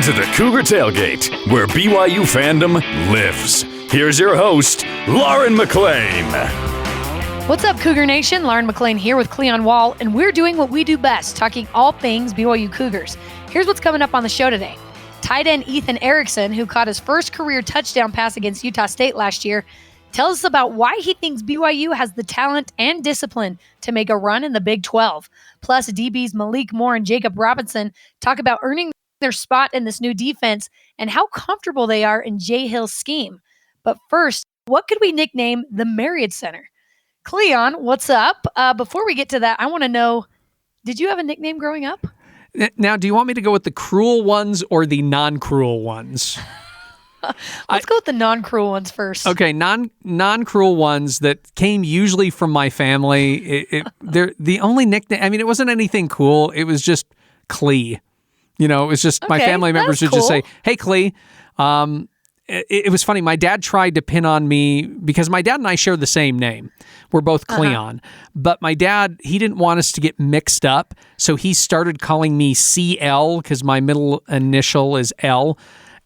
to the Cougar Tailgate, where BYU fandom lives. Here's your host, Lauren McLean. What's up, Cougar Nation? Lauren McLean here with Cleon Wall, and we're doing what we do best, talking all things BYU Cougars. Here's what's coming up on the show today. Tight end Ethan Erickson, who caught his first career touchdown pass against Utah State last year, tells us about why he thinks BYU has the talent and discipline to make a run in the Big 12. Plus, DBs Malik and Jakob Robinson talk about earning their spot in this new defense and how comfortable they are in Jay Hill's scheme. But first, what could we nickname the Marriott Center? Cleon, what's up? Before we get to that, I want to know, did you have a nickname growing up? Now, do you want me to go with the cruel ones or the non-cruel ones? Let's go with the non-cruel ones first. Okay, non-cruel ones that came usually from my family. They're the only nickname. I mean, it wasn't anything cool. It was just Clee. You know, it was just my family members would just say, "Hey, Clee." It was funny. My dad tried to pin on me because my dad and I share the same name. We're both Cleon. But my dad, he didn't want us to get mixed up, so he started calling me CL because my middle initial is L.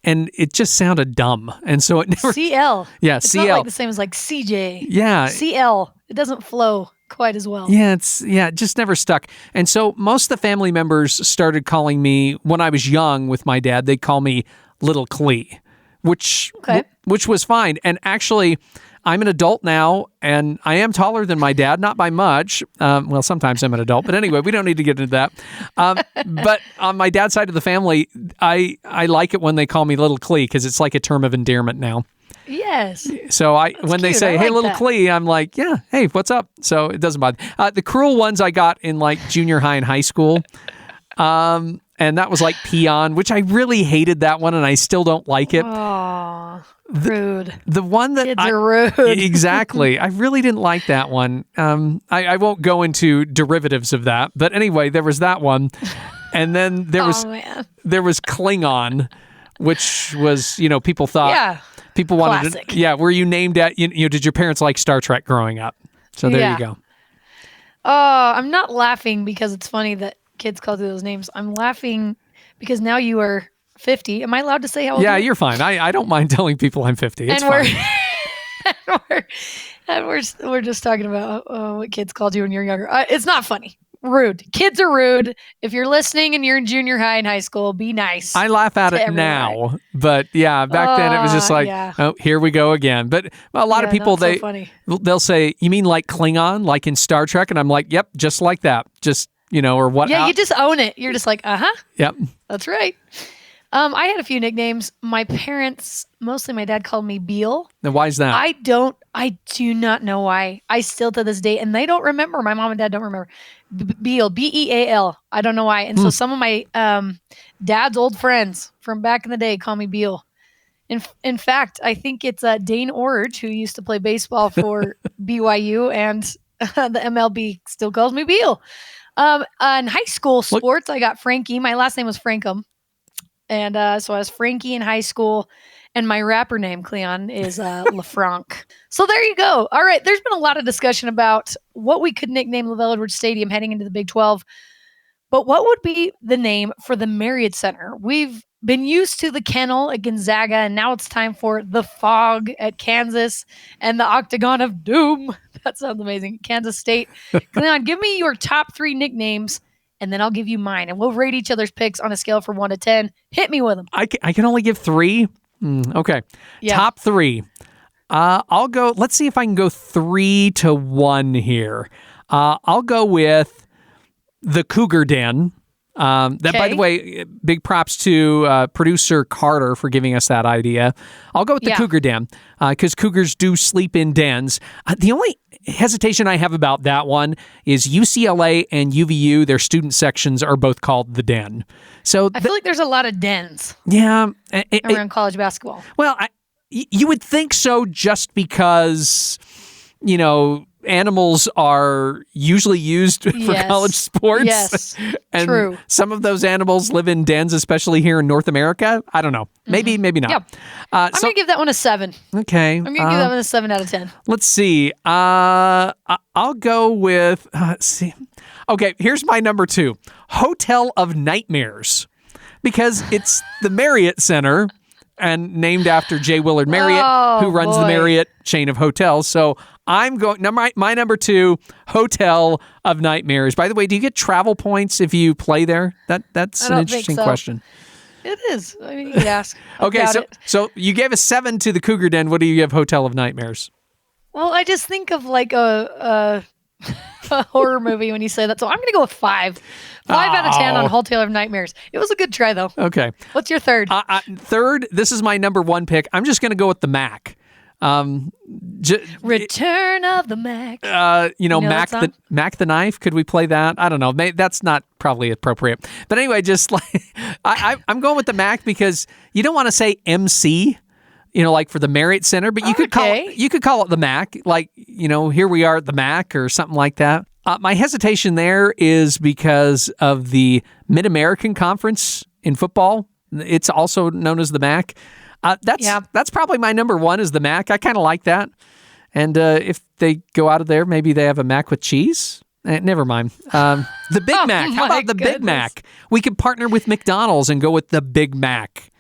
And it just sounded dumb. And so it never... CL. Yeah, it's CL. It's not like the same as like CJ. Yeah. CL. It doesn't flow quite as well. Yeah, it just never stuck. And so most of the family members started calling me, when I was young with my dad, they'd call me Little Clee, which was fine. And actually, I'm an adult now, and I am taller than my dad, not by much. Well, sometimes I'm an adult, but anyway, we don't need to get into that. But on my dad's side of the family, I like it when they call me Little Clee because it's like a term of endearment now. Yes. So when they say, "Hey, Little Clee," I'm like, "Yeah, hey, what's up?" So it doesn't bother. The cruel ones I got in like junior high and high school. And that was like Peon, which I really hated that one, and I still don't like it. Aww, rude. The one that kids are rude. Exactly. I really didn't like that one. I won't go into derivatives of that, but anyway, there was that one, and then there was Klingon, which was people thought people wanted classic. Were you named at did your parents like Star Trek growing up? So there you go. Oh, I'm not laughing because it's funny that kids call you those names. I'm laughing because now you are 50. Am I allowed to say how old? Yeah, you're fine. I don't mind telling people I'm 50. It's fine. We're just talking about what kids called you when you're younger. It's not funny. Rude. Kids are rude. If you're listening and you're in junior high and high school, be nice. I laugh at it now, but back then it was just like, oh, here we go again. But a lot of people they'll say, "You mean like Klingon, like in Star Trek?" And I'm like, "Yep, just like that." Just or what? Yeah, you just own it. You're just like, Yep. That's right. I had a few nicknames. My parents, mostly my dad, called me Beal. Now, why is that? I do not know why. I still to this day, and they don't remember. My mom and dad don't remember. Beal, Beal. I don't know why. And so some of my dad's old friends from back in the day call me Beal. In fact, I think it's Dane Orridge, who used to play baseball for BYU, and the MLB still calls me Beal. In high school sports, I got Frankie. My last name was Frankum. And so I was Frankie in high school. And my rapper name, Cleon, is LaFranc. So there you go. All right. There's been a lot of discussion about what we could nickname Lavell Edwards Stadium heading into the Big 12. But what would be the name for the Marriott Center? We've been used to the Kennel at Gonzaga, and now it's time for the Fog at Kansas and the Octagon of Doom. That sounds amazing. Kansas State. Cleon, give me your top 3 nicknames, and then I'll give you mine. And we'll rate each other's picks on a scale from 1 to 10. Hit me with them. I can only give 3? Okay. Yeah. Top 3. I'll go, let's see if I can go 3-1 here. I'll go with the Cougar Den. That, by the way, big props to producer Carter for giving us that idea. I'll go with the Cougar Den because Cougars do sleep in dens. The only hesitation I have about that one is UCLA and UVU, their student sections are both called the Den. So I feel like there's a lot of dens around college basketball. Well, you would think so just because, animals are usually used for college sports. Yes, and true. Some of those animals live in dens, especially here in North America. I don't know. Maybe not. Yeah. I'm going to give that one a 7. Okay. I'm going to give that one a 7 out of 10. Let's see. I'll go with, let's see. Okay, here's my number 2. Hotel of Nightmares. Because it's the Marriott Center and named after J. Willard Marriott, who runs the Marriott chain of hotels. So I'm going, my number 2, Hotel of Nightmares. By the way, do you get travel points if you play there? That's an interesting question. It is. I mean, you could ask. Okay, so you gave a 7 to the Cougar Den. What do you give Hotel of Nightmares? Well, I just think of like a horror movie when you say that. So I'm going to go with 5. 5 out of 10 on Hotel of Nightmares. It was a good try, though. Okay. What's your third? Third, this is my number 1 pick. I'm just going to go with the Mac. Return of the Mac. Mac the Knife. Could we play that? I don't know. That's not probably appropriate. But anyway, just like I'm going with the Mac because you don't want to say MC, like for the Marriott Center, but you could call it the Mac. Like, here we are at the Mac or something like that. My hesitation there is because of the Mid-American Conference in football. It's also known as the MAC. That's probably my number 1 is the Mac. I kind of like that. And if they go out of there, maybe they have a Mac with cheese. Never mind. The Big Mac. How about the Big Mac? We could partner with McDonald's and go with the Big Mac.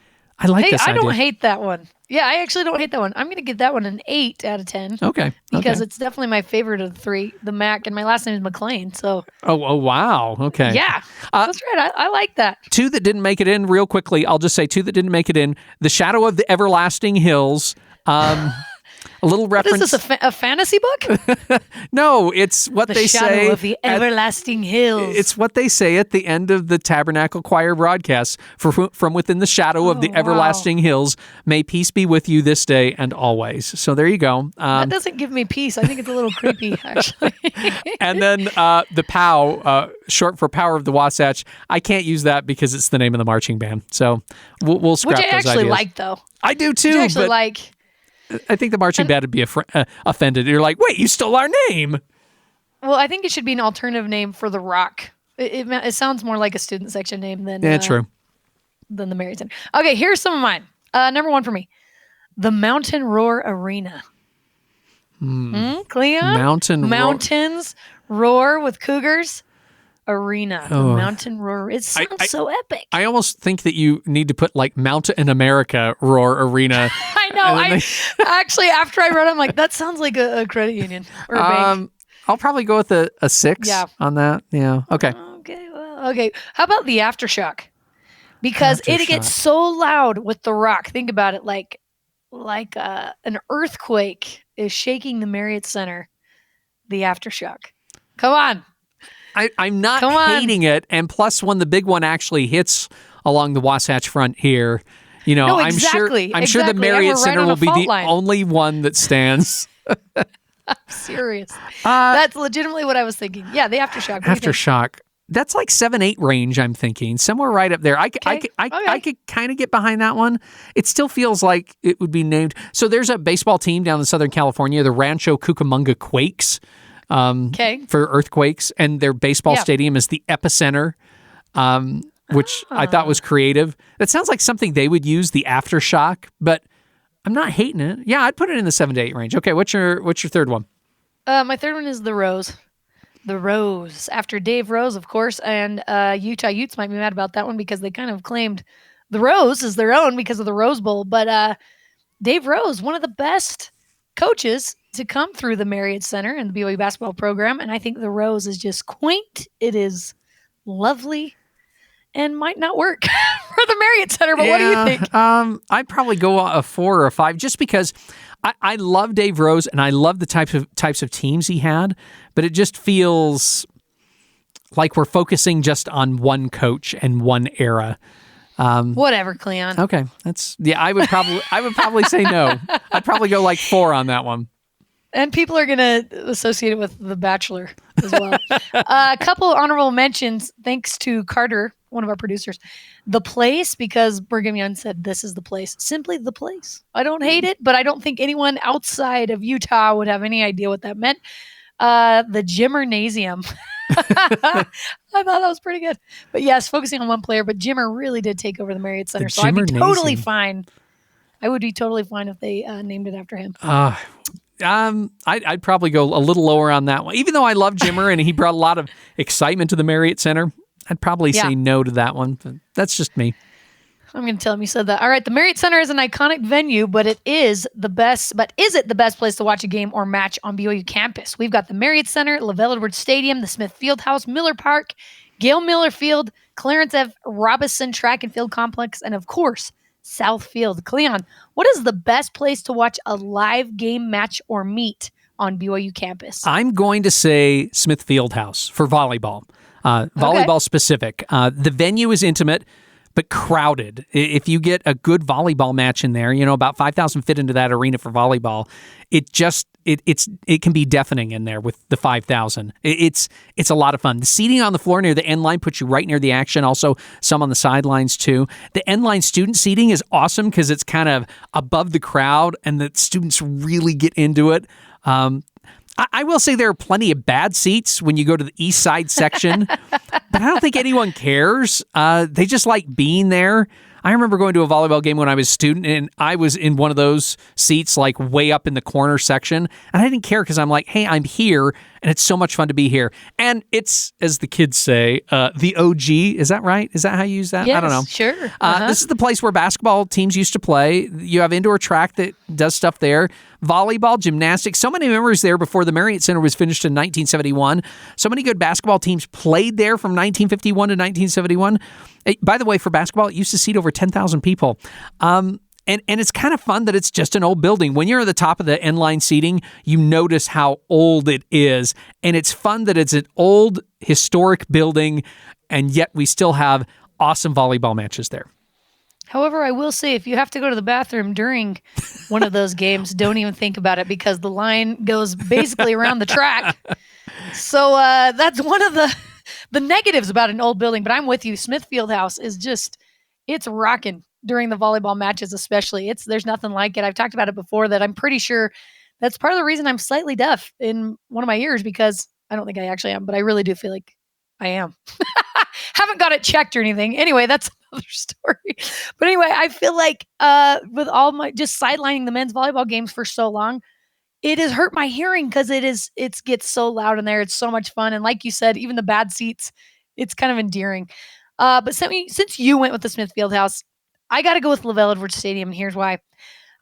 I like this idea. I don't hate that one. Yeah, I actually don't hate that one. I'm going to give that one an 8 out of 10. Okay. Because it's definitely my favorite of the 3, the Mac, and my last name is McLean. So. Oh wow. Okay. Yeah, that's right. I like that. 2 that didn't make it in real quickly. I'll just say 2 that didn't make it in. The Shadow of the Everlasting Hills. A little reference. Is this a fantasy book? No, it's what they say. The Shadow of the Everlasting Hills. It's what they say at the end of the Tabernacle Choir broadcast. From within the shadow of the everlasting hills, may peace be with you this day and always. So there you go. That doesn't give me peace. I think it's a little creepy, actually. And then the POW, short for Power of the Wasatch. I can't use that because it's the name of the marching band. So we'll scrap those ideas. Which I actually like, though. I do too. Which I actually like. I think the marching band would be offended. You're like, wait, you stole our name. Well, I think it should be an alternative name for the Rock. It sounds more like a student section name than true. Than the Marriott Center. Okay, here's some of mine. Number 1 for me, the Mountain Roar Arena. Cleon? Mountains Roar with Cougars Arena. The Mountain Roar. It sounds so epic. I almost think that you need to put like Mountain America Roar Arena. I know. Actually, after I read it, I'm like, that sounds like a credit union or a bank. I'll probably go with a 6 on that. Yeah. Okay. Okay. How about the Aftershock? Because it gets so loud with the Rock. Think about it like an earthquake is shaking the Marriott Center. The Aftershock. Come on. I'm not hating it. And plus, when the big one actually hits along the Wasatch Front here, I'm sure the Marriott Center will be the only one that stands. I'm serious. That's legitimately what I was thinking. Yeah, the Aftershock. Aftershock. That's like 7-8 range, I'm thinking. Somewhere right up there. I could kind of get behind that one. It still feels like it would be named. So there's a baseball team down in Southern California, the Rancho Cucamonga Quakes. For earthquakes, and their baseball stadium is the epicenter, which I thought was creative. That sounds like something they would use, the Aftershock, but I'm not hating it. Yeah, I'd put it in the 7 to 8 range. Okay, what's your third one? My third one is the Rose. The Rose, after Dave Rose, of course, and Utah Utes might be mad about that one because they kind of claimed the Rose is their own because of the Rose Bowl, but Dave Rose, one of the best coaches to come through the Marriott Center and the BYU basketball program. And I think the Rose is just quaint. It is lovely and might not work for the Marriott Center. But what do you think? I'd probably go a 4 or a 5 just because I love Dave Rose and I love the types of teams he had, but it just feels like we're focusing just on one coach and one era. Whatever, Cleon. Okay. I would probably say no. I'd probably go like 4 on that one. And people are going to associate it with The Bachelor as well. A couple honorable mentions, thanks to Carter, one of our producers. The Place, because Brigham Young said, this is the place. Simply the place. I don't hate it, but I don't think anyone outside of Utah would have any idea what that meant. The Gymnasium. I thought that was pretty good. But yes, focusing on one player, but Jimmer really did take over the Marriott Center. So I'd be totally fine. I would be totally fine if they named it after him. I'd probably go a little lower on that one. Even though I love Jimmer and he brought a lot of excitement to the Marriott Center, I'd probably say no to that one. But that's just me. I'm going to tell him you said that. All right, the Marriott Center is an iconic venue, but is it the best place to watch a game or match on BYU campus? We've got the Marriott Center, Lavell Edwards Stadium, the Smith Fieldhouse, Miller Park, Gail Miller Field, Clarence F. Robinson Track and Field Complex, and of course, South Field. Cleon, what is the best place to watch a live game, match, or meet on BYU campus? I'm going to say Smith Fieldhouse for volleyball. Volleyball specific. The venue is intimate, but crowded. If you get a good volleyball match in there, about 5,000 fit into that arena for volleyball, it can be deafening in there with the 5,000. It's a lot of fun. The seating on the floor near the end line puts you right near the action. Also, some on the sidelines too. The end line student seating is awesome because it's kind of above the crowd, and the students really get into it. I will say there are plenty of bad seats when you go to the east side section, but I don't think anyone cares. They just like being there. I remember going to a volleyball game when I was a student, and I was in one of those seats, like way up in the corner section, and I didn't care because I'm like, hey, I'm here, and it's so much fun to be here. And it's, as the kids say, the OG. Is that right? Is that how you use that? Yes, I don't know. Sure. This is the place where basketball teams used to play. You have indoor track that does stuff there. Volleyball, gymnastics, so many memories there before the Marriott Center was finished in 1971. So many good basketball teams played there from 1951 to 1971. By the way, for basketball, it used to seat over 10,000 people. And it's kind of fun that it's just an old building. When you're at the top of the end line seating, you notice how old it is. And it's fun that it's an old historic building, and yet we still have awesome volleyball matches there. However, I will say, if you have to go to the bathroom during one of those games, don't even think about it, because the line goes basically around the track. So that's one of the negatives about an old building. But I'm with you. Smith Fieldhouse is it's rocking during the volleyball matches, especially. There's nothing like it. I've talked about it before, that I'm pretty sure that's part of the reason I'm slightly deaf in one of my ears, because I don't think I actually am, but I really do feel like I am. Haven't got it checked or anything. Anyway, that's another story. But anyway, I feel like with all my just sidelining the men's volleyball games for so long, it has hurt my hearing because it gets so loud in there. It's so much fun. And like you said, even the bad seats, it's kind of endearing. But since you went with the Smith Fieldhouse, I got to go with Lavell Edwards Stadium. And here's why.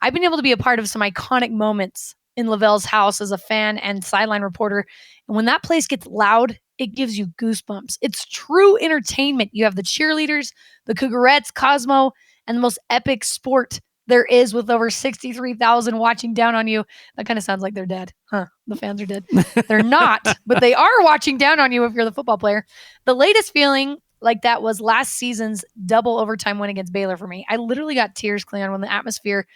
I've been able to be a part of some iconic moments in Lavell's house as a fan and sideline reporter. And when that place gets loud, it gives you goosebumps. It's true entertainment. You have the cheerleaders, the Cougarettes, Cosmo, and the most epic sport there is, with over 63,000 watching down on you. That kind of sounds like they're dead. Huh? The fans are dead. They're not, but they are watching down on you if you're the football player. The latest feeling like that was last season's double overtime win against Baylor for me. I literally got tears, Cleon, when the atmosphere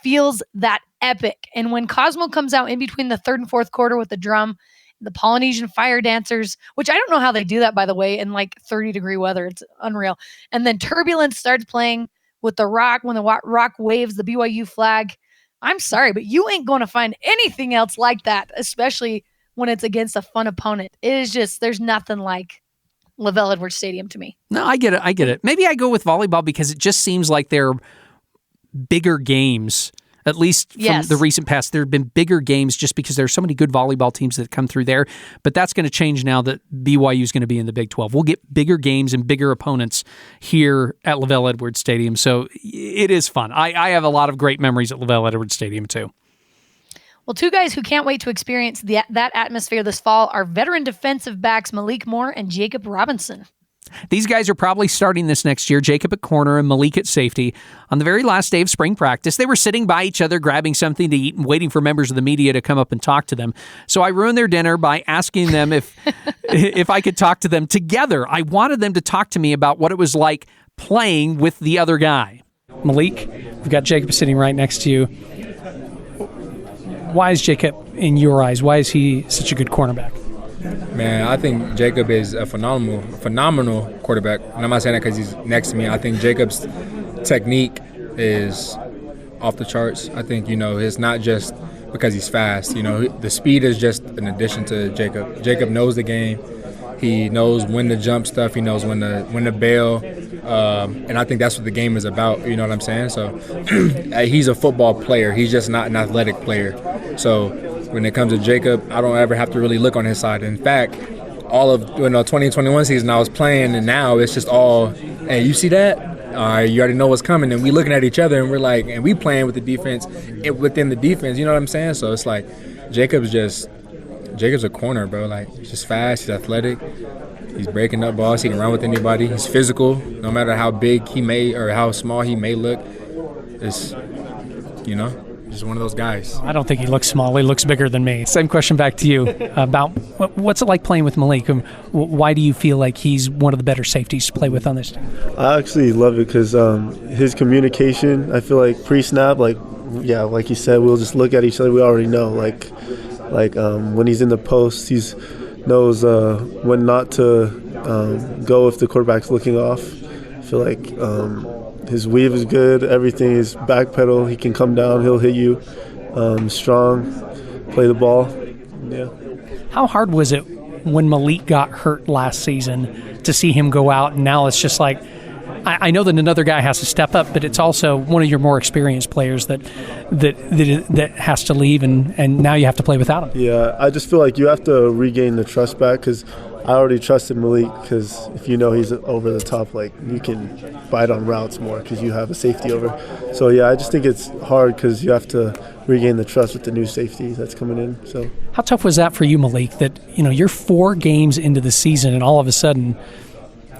feels that epic. And when Cosmo comes out in between the third and fourth quarter with the drum, the Polynesian fire dancers, which I don't know how they do that, by the way, in like 30-degree weather. It's unreal. And then Turbulence starts playing with the Rock, when the Rock waves the BYU flag. I'm sorry, but you ain't going to find anything else like that, especially when it's against a fun opponent. It is just, there's nothing like Lavell Edwards Stadium to me. No, I get it. Maybe I go with volleyball because it just seems like they're bigger games. At least from the recent past, there have been bigger games just because there are so many good volleyball teams that come through there. But that's going to change now that BYU is going to be in the Big 12. We'll get bigger games and bigger opponents here at Lavell Edwards Stadium. So it is fun. I have a lot of great memories at Lavell Edwards Stadium too. Well, two guys who can't wait to experience that atmosphere this fall are veteran defensive backs Malik Moore and Jakob Robinson. These guys are probably starting this next year, Jakob at corner and Malik at safety. On the very last day of spring practice, they were sitting by each other, grabbing something to eat and waiting for members of the media to come up and talk to them. So I ruined their dinner by asking them if I could talk to them together. I wanted them to talk to me about what it was like playing with the other guy. Malik, we've got Jakob sitting right next to you. Why is Jakob, in your eyes, why is he such a good cornerback? Man, I think Jakob is a phenomenal quarterback. And I'm not saying that because he's next to me. I think Jacob's technique is off the charts. I think, it's not just because he's fast. The speed is just an addition to Jakob. Jakob knows the game. He knows when to jump stuff. He knows when to bail. And I think that's what the game is about. You know what I'm saying? So he's a football player. He's just not an athletic player. So when it comes to Jakob, I don't ever have to really look on his side. In fact, all of 2021 season I was playing, and now it's just all, hey, you see that? you already know what's coming. And we looking at each other and we're like, and we playing with the defense within the defense. You know what I'm saying? So it's like Jacob's a corner, bro. Like, he's just fast. He's athletic. He's breaking up balls. He can run with anybody. He's physical. No matter how big he may or how small he may look, it's, just one of those guys. I don't think he looks small. He looks bigger than me. Same question back to you about what's it like playing with Malik? Why do you feel like he's one of the better safeties to play with on this team? I actually love it because his communication, I feel like pre-snap, like you said, we'll just look at each other. We already know. Like when he's in the post, he knows when not to go if the quarterback's looking off. I feel like his weave is good. Everything is back pedal. He can come down. He'll hit you. Strong. Play the ball. Yeah. How hard was it when Malik got hurt last season to see him go out? And now it's just like, I know that another guy has to step up, but it's also one of your more experienced players that has to leave, and now you have to play without him. Yeah, I just feel like you have to regain the trust back because I already trusted Malik because if you know he's over the top, like you can bite on routes more because you have a safety over. So yeah, I just think it's hard because you have to regain the trust with the new safety that's coming in. So how tough was that for you, Malik? That you're 4 games into the season and all of a sudden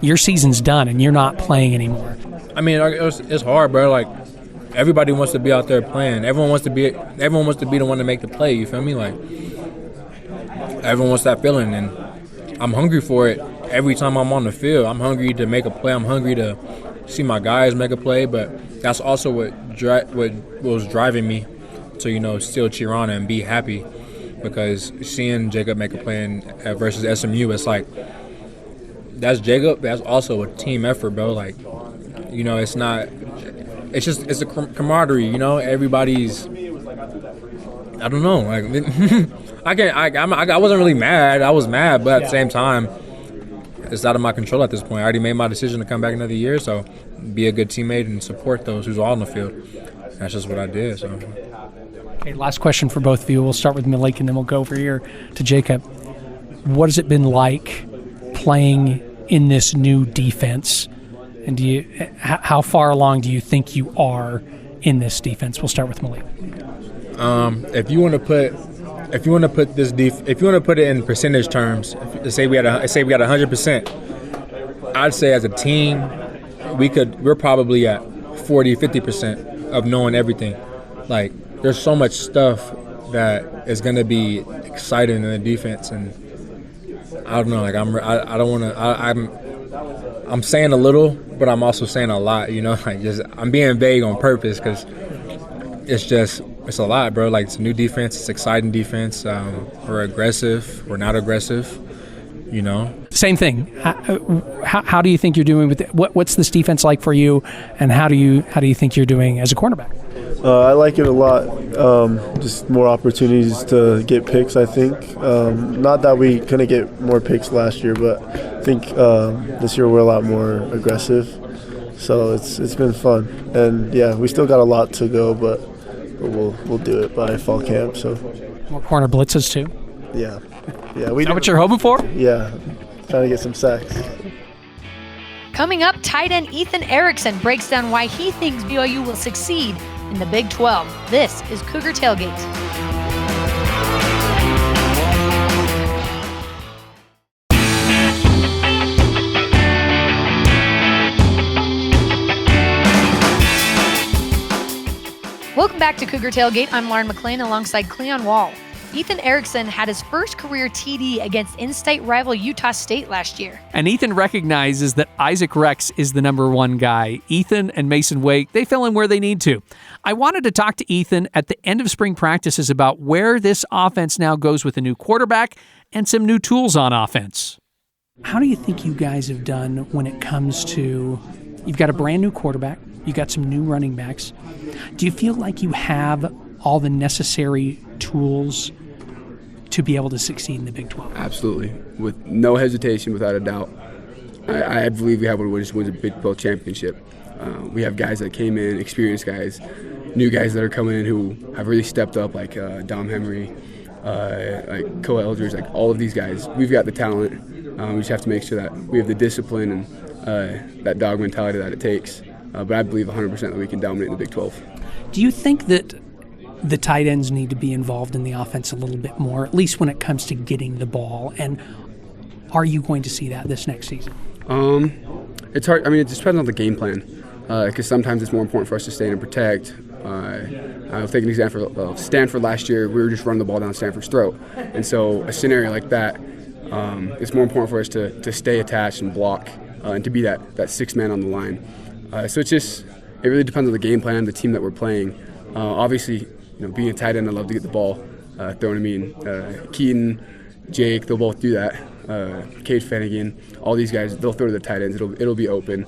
your season's done and you're not playing anymore. I mean, it's hard, bro. Like, everybody wants to be out there playing. Everyone wants to be the one to make the play. You feel me? Like, everyone wants that feeling, and I'm hungry for it every time I'm on the field. I'm hungry to make a play. I'm hungry to see my guys make a play. But that's also what was driving me to still cheer on and be happy, because seeing Jakob make a play versus SMU, it's like, that's Jakob. That's also a team effort, bro. Like, it's not. It's a camaraderie. Everybody's. I don't know. Like, I wasn't really mad. I was mad, but at the same time, it's out of my control at this point. I already made my decision to come back another year, so be a good teammate and support those who's all on the field. That's just what I did. So. Okay, last question for both of you. We'll start with Malik and then we'll go over here to Jakob. What has it been like playing in this new defense, and how far along do you think you are in this defense? We'll start with Malik. If you want to put it in percentage terms, say we had 100%, I'd say as a team we're probably at 40-50% of knowing everything. Like, there's so much stuff that is going to be exciting in the defense, and I don't know. Like, I don't want to. I'm saying a little, but I'm also saying a lot. Like, just I'm being vague on purpose because it's a lot, bro. Like, it's a new defense. It's exciting defense. We're aggressive. We're not aggressive. Same thing. How do you think you're doing with it? What's this defense like for you, and how do you think you're doing as a cornerback? I like it a lot. Just more opportunities to get picks, I think. Not that we couldn't get more picks last year, but I think this year we're a lot more aggressive. So it's been fun. And, yeah, we still got a lot to go, but we'll do it by fall camp. So more corner blitzes, too? Yeah. Is that what you're hoping for? Yeah, trying to get some sacks. Coming up, tight end Ethan Erickson breaks down why he thinks BYU will succeed in the Big 12. This is Cougar Tailgate. Welcome back to Cougar Tailgate. I'm Lauren McLean alongside Cleon Wall. Ethan Erickson had his first career TD against in-state rival Utah State last year. And Ethan recognizes that Isaac Rex is the number one guy. Ethan and Mason Wake, they fill in where they need to. I wanted to talk to Ethan at the end of spring practices about where this offense now goes with a new quarterback and some new tools on offense. How do you think you guys have done when it comes to, you've got a brand new quarterback, you've got some new running backs. Do you feel like you have all the necessary tools to be able to succeed in the Big 12? Absolutely. With no hesitation, without a doubt. I believe we have one who just wins a Big 12 championship. We have guys that came in, experienced guys, new guys that are coming in who have really stepped up, like Dom Henry, like Koa Eldridge, like all of these guys. We've got the talent. We just have to make sure that we have the discipline and that dog mentality that it takes. but I believe 100% that we can dominate in the Big 12. Do you think that the tight ends need to be involved in the offense a little bit more, at least when it comes to getting the ball? And are you going to see that this next season? It's hard. I mean, it just depends on the game plan, because sometimes it's more important for us to stay and protect. I'll take an example of Stanford last year. We were just running the ball down Stanford's throat. And so a scenario like that, it's more important for us to stay attached and block and to be that sixth man on the line. So it really depends on the game plan, the team that we're playing. Obviously, being a tight end, I love to get the ball thrown to me. Keaton, Jake, they'll both do that. Cade Finnegan, all these guys, they'll throw to the tight ends. It'll be open.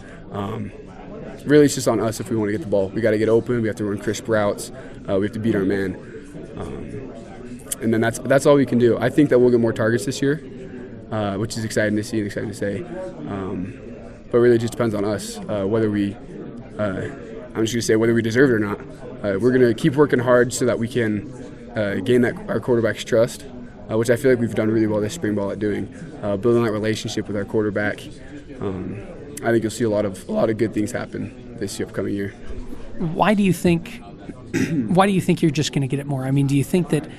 Really, it's just on us if we want to get the ball. We got to get open. We have to run crisp routes. We have to beat our man. And then that's all we can do. I think that we'll get more targets this year, which is exciting to see and exciting to say. But really, it just depends on us whether we. I'm just going to say whether we deserve it or not. We're going to keep working hard so that we can gain our quarterback's trust, which I feel like we've done really well this spring ball at doing, building that relationship with our quarterback. I think you'll see a lot of good things happen this upcoming year. Why do you think you're just going to get it more? I mean, do you think that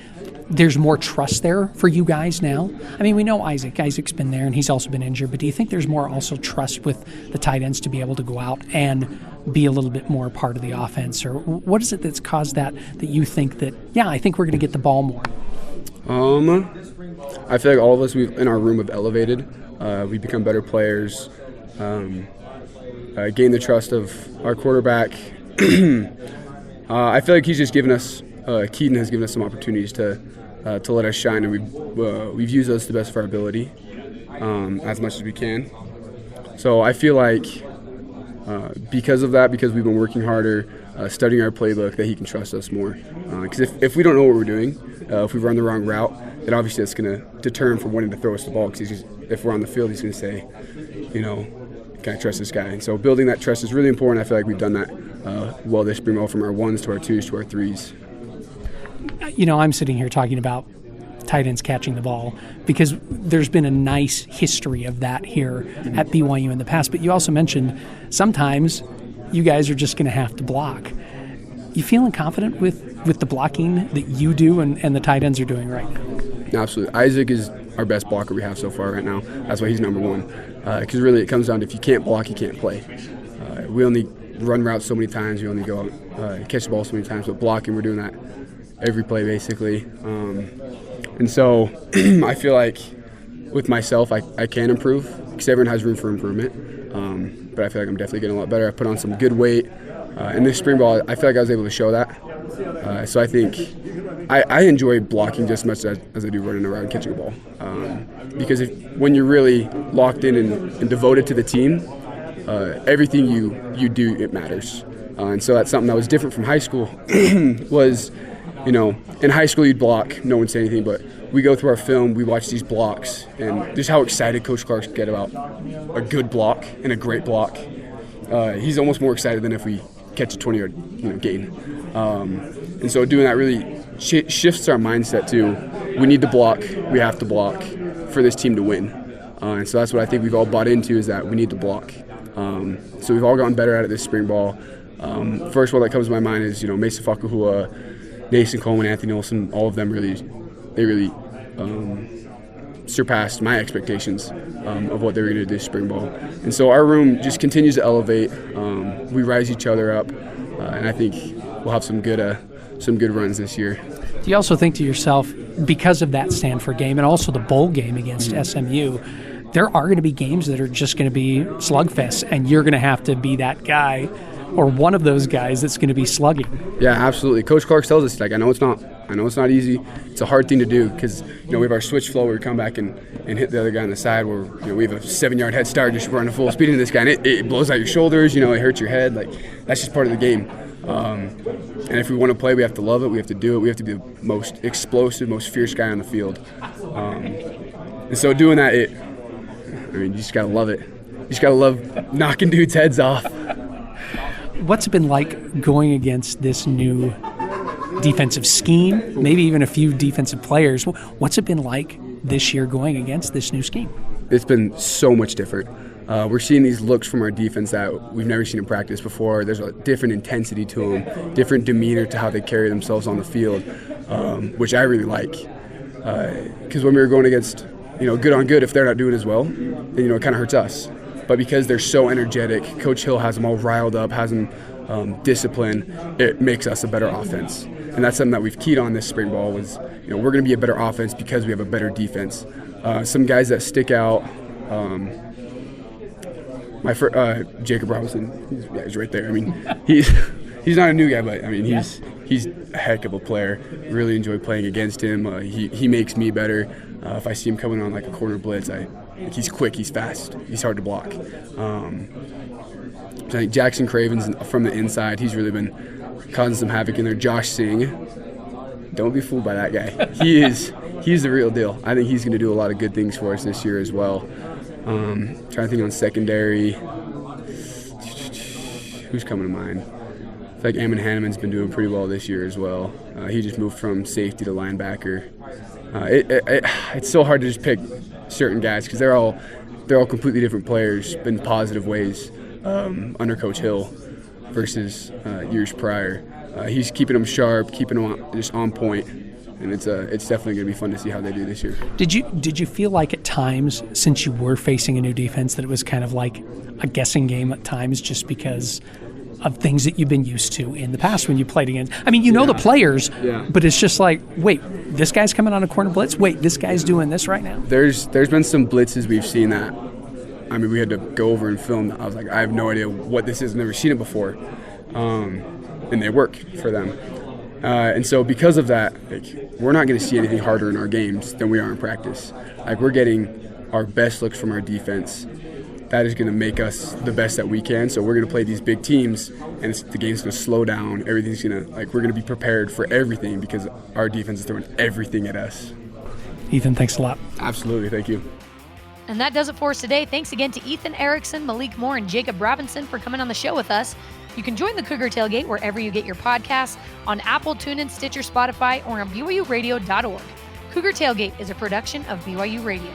there's more trust there for you guys now? I mean, we know Isaac's been there and he's also been injured, but do you think there's more also trust with the tight ends to be able to go out and be a little bit more part of the offense? Or what is it that's caused that you think that, I think we're going to get the ball more? I feel like all of us in our room have elevated. We've become better players, gained the trust of our quarterback. I feel like he's just given us, Keaton has given us some opportunities to let us shine, and we've used those to the best of our ability as much as we can. So I feel like because of that, because we've been working harder, studying our playbook, that he can trust us more. Because if we don't know what we're doing, if we run the wrong route, then obviously that's going to deter him from wanting to throw us the ball. Because if we're on the field, he's going to say, can I trust this guy? And so building that trust is really important. I feel like we've done that well this spring ball, from our ones to our twos to our threes. I'm sitting here talking about tight ends catching the ball because there's been a nice history of that here at BYU in the past. But you also mentioned sometimes you guys are just going to have to block. You feeling confident with the blocking that you do and the tight ends are doing right now? Absolutely. Isaac is our best blocker we have so far right now. That's why he's number one. Because really it comes down to if you can't block, you can't play. We only run routes so many times. We only go out catch the ball so many times. But blocking, we're doing that every play basically. And so I feel like with myself, I can improve because everyone has room for improvement. But I feel like I'm definitely getting a lot better. I put on some good weight. In this spring ball, I feel like I was able to show that. So I think I enjoy blocking just as much as I do running around and catching a ball. Because when you're really locked in and devoted to the team, everything you do, it matters. And so that's something that was different from high school was, in high school you'd block, no one say anything, but we go through our film, we watch these blocks, and just how excited Coach Clark's get about a good block and a great block. He's almost more excited than if we catch a 20-yard gain. And so doing that really shifts our mindset to we need to block, we have to block for this team to win. And so that's what I think we've all bought into, is that we need to block. So we've all gotten better at it this spring ball. First one that comes to my mind is, Mason Fakuhua, Nason Coleman, Anthony Olsen, all of them really surpassed my expectations of what they were going to do this spring ball. And so our room just continues to elevate. We rise each other up, and I think we'll have some good runs this year. Do you also think to yourself, because of that Stanford game and also the bowl game against SMU, there are going to be games that are just going to be slugfests, and you're going to have to be that guy or one of those guys that's going to be slugging? Yeah, absolutely. Coach Clark tells us, I know it's not easy. It's a hard thing to do because, we have our switch flow where we come back and hit the other guy on the side where, we have a 7-yard head start just running full speed into this guy, and it blows out your shoulders, it hurts your head. That's just part of the game. And if we want to play, we have to love it. We have to do it. We have to be the most explosive, most fierce guy on the field. And so doing that, you just got to love it. You just got to love knocking dudes' heads off. What's it been like going against this new defensive scheme, maybe even a few defensive players? What's it been like this year going against this new scheme? It's been so much different. We're seeing these looks from our defense that we've never seen in practice before. There's a different intensity to them, different demeanor to how they carry themselves on the field, which I really like. Because when we were going against, good on good, if they're not doing as well, then, it kind of hurts us. But because they're so energetic, Coach Hill has them all riled up, has them disciplined, it makes us a better offense. And that's something that we've keyed on this spring ball was, we're going to be a better offense because we have a better defense. Some guys that stick out, Jakob Robinson, he's right there. I mean, he's not a new guy, but I mean, he's a heck of a player. Really enjoy playing against him. He makes me better. If I see him coming on like a corner blitz, he's quick, he's fast, he's hard to block. I think Jackson Craven's from the inside. He's really been causing some havoc in there. Josh Singh, don't be fooled by that guy. He's the real deal. I think he's going to do a lot of good things for us this year as well. Trying to think on secondary. Who's coming to mind? I feel like Ammon Hanneman's been doing pretty well this year as well. He just moved from safety to linebacker. It's so hard to just pick certain guys because they're all completely different players in positive ways under Coach Hill versus years prior. He's keeping them sharp, keeping them just on point, and it's definitely going to be fun to see how they do this year. Did you feel like at times, since you were facing a new defense, that it was kind of like a guessing game at times, just because of things that you've been used to in the past when you played against? I mean, know the players, but it's just like, wait, this guy's coming on a corner blitz. Wait, this guy's doing this right now. There's been some blitzes we've seen that, I mean, we had to go over and film. I was like, I have no idea what this is. I've never seen it before, and they work for them. And so because of that, we're not going to see anything harder in our games than we are in practice. We're getting our best looks from our defense. That is going to make us the best that we can. So we're going to play these big teams, and the game's going to slow down. Everything's going to we're going to be prepared for everything because our defense is throwing everything at us. Ethan, thanks a lot. Absolutely, thank you. And that does it for us today. Thanks again to Ethan Erickson, Malik Moore, and Jakob Robinson for coming on the show with us. You can join the Cougar Tailgate wherever you get your podcasts, on Apple, TuneIn, Stitcher, Spotify, or on BYURadio.org. Cougar Tailgate is a production of BYU Radio.